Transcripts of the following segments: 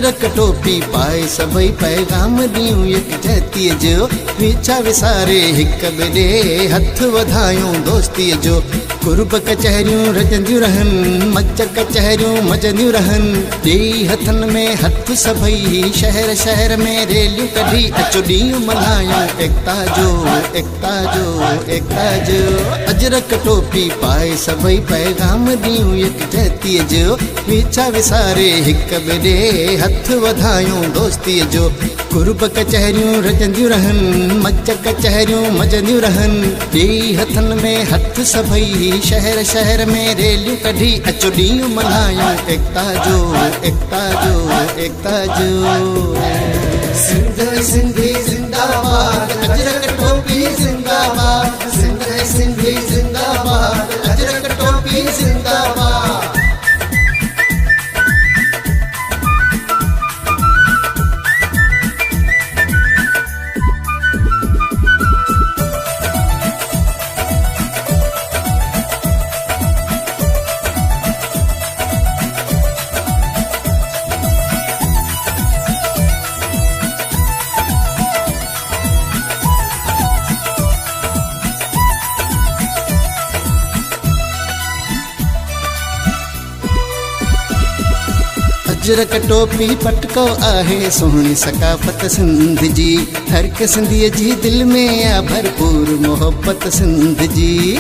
अजरक टोपी पाए सभई पैगाम ॾियूं यकजहतीअ जो विछा विसारे हिक ॿिए ॾे हथ वधायूं दोस्तीअ जो कुर्ब कचहरियूं रजंदियूं रहनि मच कचहरियूं मचंदियूं रहनि ॾेई हथनि में हथ सभई शहर शहर में रेलियूं कढी अचो ॾींहुं मल्हायूं एकता जो एकता जो एकता जो अजरक टोपी पाए सभई पैगाम ॾियूं यकजहतीअ जो विछा विसारे हिक ॿिए ॾे हथ वधायूं दोस्तीअ जो कुर्ब कचहरियूं रजंदियूं रहनि मच कचहरियूं मचंदियूं रहनि ॾेई हथनि में हथ सभई शहर शहर में रेलियूं कढी अचो ॾींहुं मल्हायूं एकता जो एकता जो एकता जो सिंध सिंधी जिंदाबाद अजरक टोपी जिंदाबाद सिंध सिंधी जिंदाबाद अजरक टोपी जिंदाबाद अजरक टोपी पटको आहे सुहिणी सकाफ़त सिंध जी हर हिक सिंधीअ जी दिल में आ भरपूर मोहब्बत सिंध जी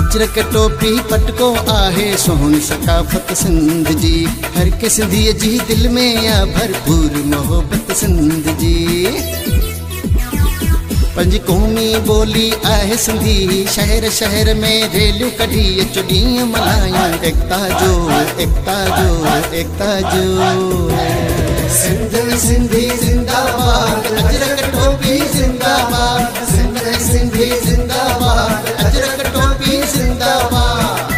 अजरक टोपी पटको आहे सुहिणी सकाफ़त सिंध जी हर हिक सिंधीअ जी दिल में आ भरपूर मोहब्बत सिंध जी पंज क़ौमी ॿोली आहे सिंधी शहर शहर में रेलियूं कढी अचो ॾींहुं मल्हायूं एकता जो एकता जो एकता जो सिंध सिंधी जिंदाबाद अजरक टोपी जिंदाबाद सिंध सिंधी जिंदाबाद अजरक टोपी जिंदाबाद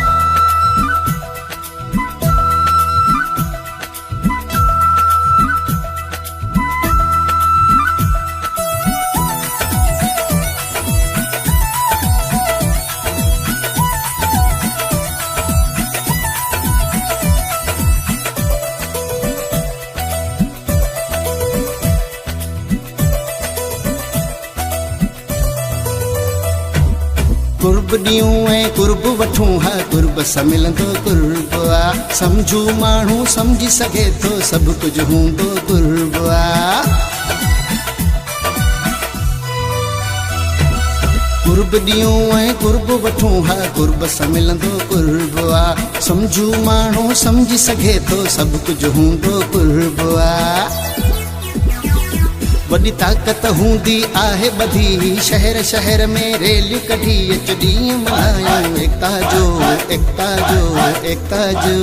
कुर्ब ॾियूं ऐं कुर्ब वठूं हा कुर्ब सां मिलंदो कुर्ब आ सम्झू माण्हू सम्झी सघे थो सभु कुझु हूंदो कुर्ब आ कुर्ब ॾियूं ऐं कुर्ब वठूं हा कुर्ब सां मिलंदो कुर्ब आ सम्झू माण्हू सम्झी सघे थो सभु कुझु हूंदो कुर्ब आ वॾी ताक़त हूंदी आहे ॿधी शहर शहर में रेलियूं कढी अचो ॾींहुं मल्हायूं एकता जो एकता जो एकता जो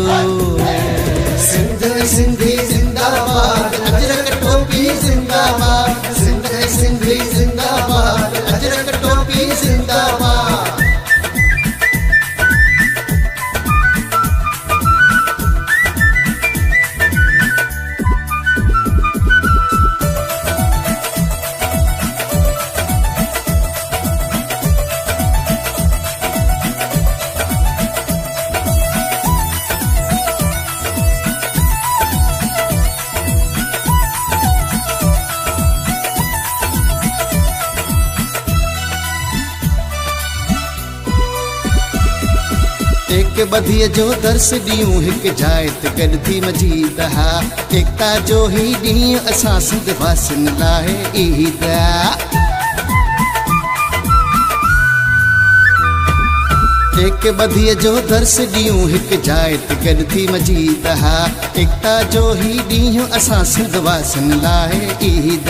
सिंध सिंधी जिंदाबाद अजरक टोपी जिंदाबाद सिंध सिंधी जिंदाबाद अजरक टोपी जिंदाबाद एक ॿधीअ जो दर्स ॾियूं हिकु जाइ ते गॾु थी मजीद हा एकता जो ही ॾींहुं असां सिंध वासियुनि लाइ ईद एक ॿधीअ जो दर्स ॾियूं हिकु जाइ ते गॾु थी मजीद हा एकता जो ही ॾींहुं असां सिंध वासियुनि लाइ ईद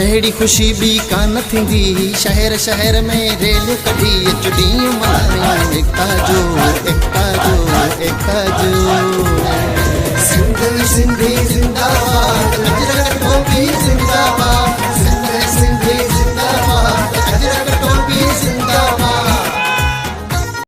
अहिड़ी ख़ुशी बि कान थींदी शहर शहर में रेलियूं कढी अचो ॾींहुं मल्हायूं एकता जो एकता जो एकता जो सिंध सिंधी जिंदाबाद